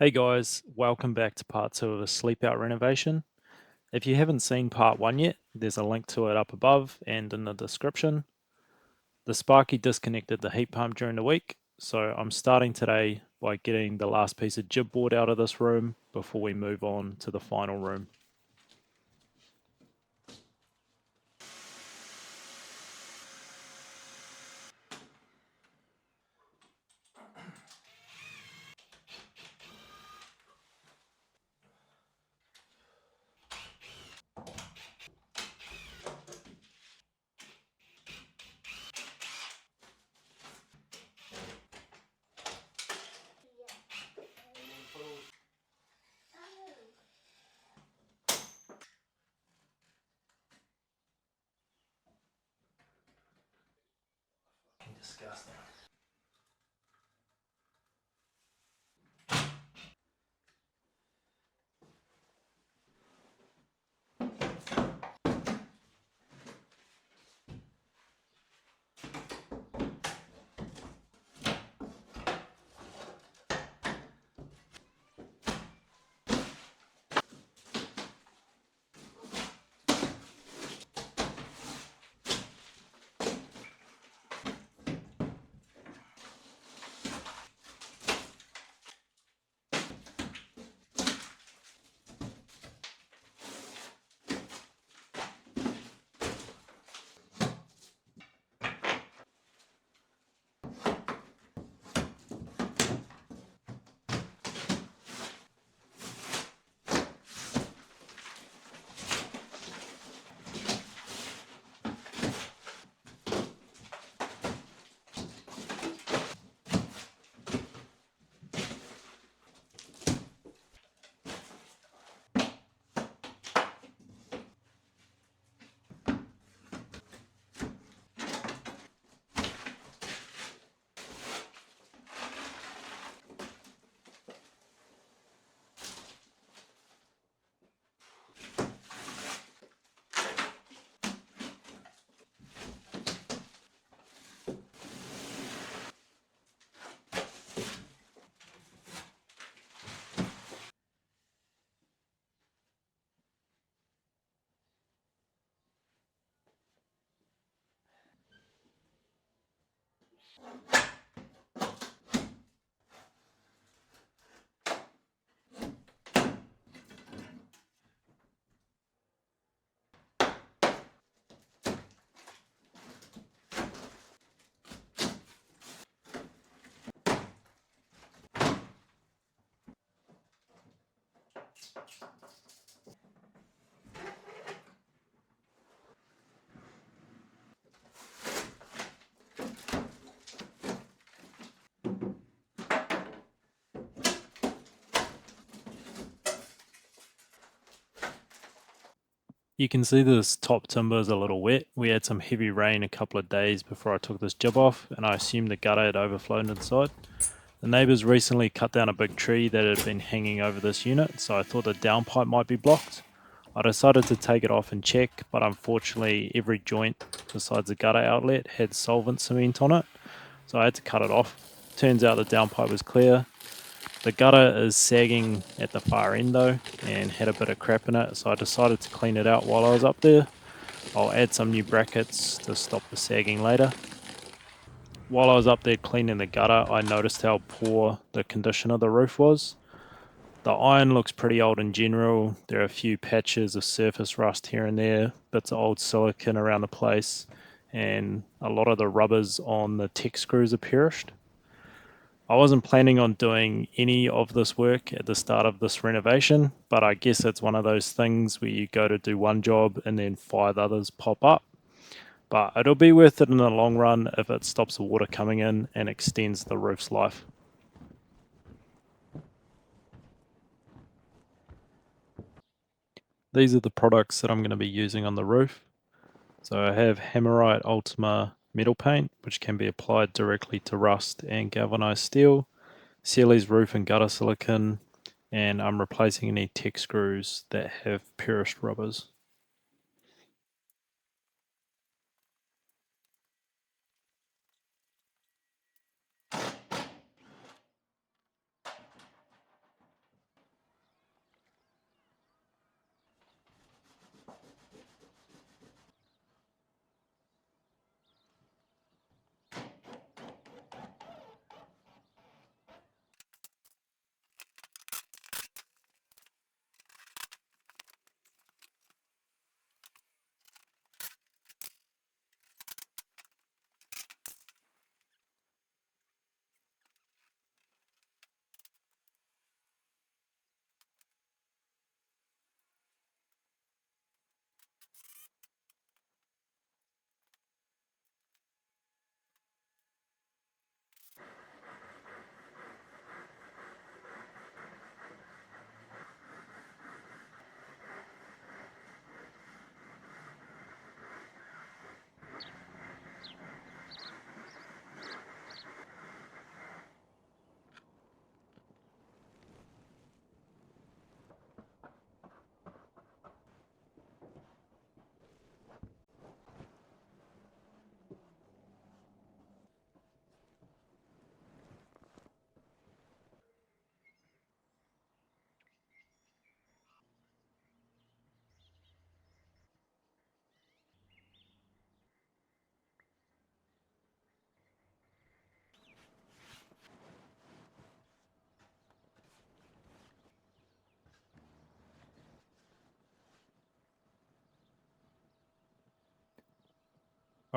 Hey guys, welcome back to part 2 of the Sleepout renovation. If you haven't seen part 1 yet, there's a link to it up above and in the description. The Sparky disconnected the heat pump during the week, so I'm starting today by getting the last piece of jib board out of this room before we move on to the final room. Disgusting. You can see this top timber is a little wet. We had some heavy rain a couple of days before I took this jib off, and I assumed the gutter had overflowed inside. The neighbours recently cut down a big tree that had been hanging over this unit, so I thought the downpipe might be blocked. I decided to take it off and check, but unfortunately every joint besides the gutter outlet had solvent cement on it, so I had to cut it off. Turns out the downpipe was clear. The gutter is sagging at the far end though, and had a bit of crap in it, so I decided to clean it out while I was up there. I'll add some new brackets to stop the sagging later. While I was up there cleaning the gutter, I noticed how poor the condition of the roof was. The iron looks pretty old in general. There are a few patches of surface rust here and there, bits of old silicone around the place, and a lot of the rubbers on the Tek screws are perished. I wasn't planning on doing any of this work at the start of this renovation, but I guess it's one of those things where you go to do one job and then 5 others pop up. But it'll be worth it in the long run if it stops the water coming in and extends the roof's life. These are the products that I'm going to be using on the roof. So I have Hammerite Ultima metal paint, which can be applied directly to rust and galvanized steel, Selleys roof and gutter silicone, and I'm replacing any Tek screws that have perished rubbers.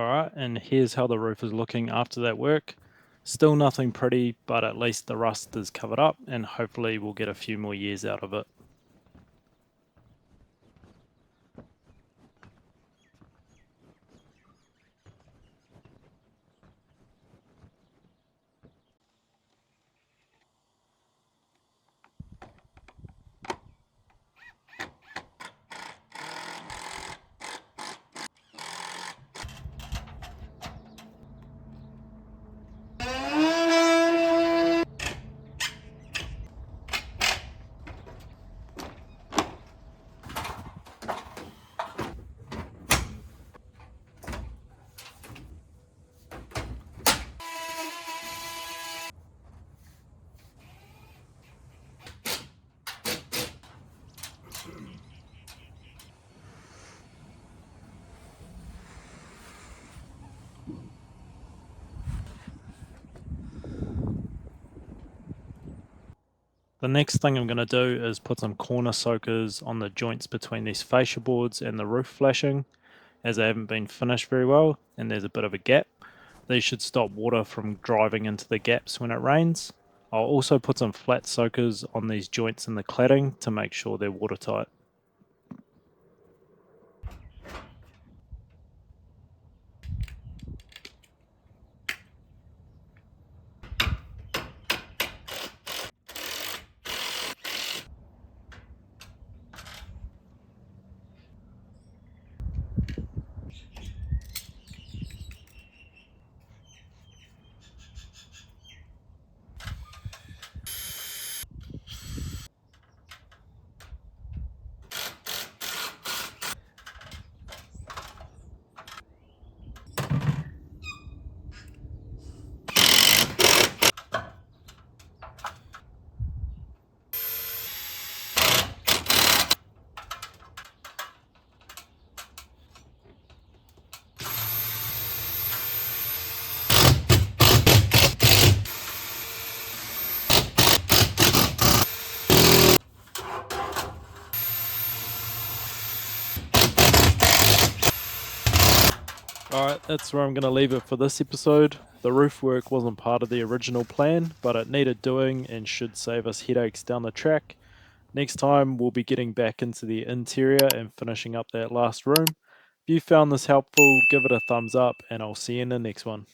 Alright, and here's how the roof is looking after that work. Still nothing pretty, but at least the rust is covered up and hopefully we'll get a few more years out of it. The next thing I'm going to do is put some corner soakers on the joints between these fascia boards and the roof flashing, as they haven't been finished very well and there's a bit of a gap. These should stop water from driving into the gaps when it rains. I'll also put some flat soakers on these joints in the cladding to make sure they're watertight. Alright, that's where I'm going to leave it for this episode. The roof work wasn't part of the original plan, but it needed doing and should save us headaches down the track. Next time, we'll be getting back into the interior and finishing up that last room. If you found this helpful, give it a thumbs up, and I'll see you in the next one.